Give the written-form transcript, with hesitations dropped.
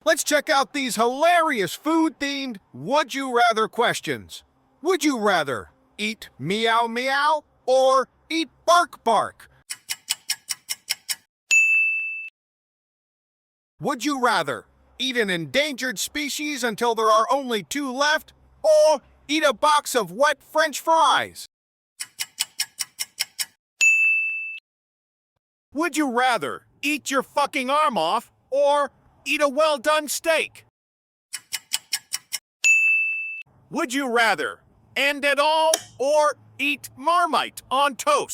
Let's check out these hilarious food-themed Would You Rather questions. Would you rather eat meow meow or eat bark bark? Would you rather eat an endangered species until there are only 2 left or eat a box of wet French fries? Would you rather eat your fucking arm off or eat a well-done steak? Would you rather end it all or eat Marmite on toast?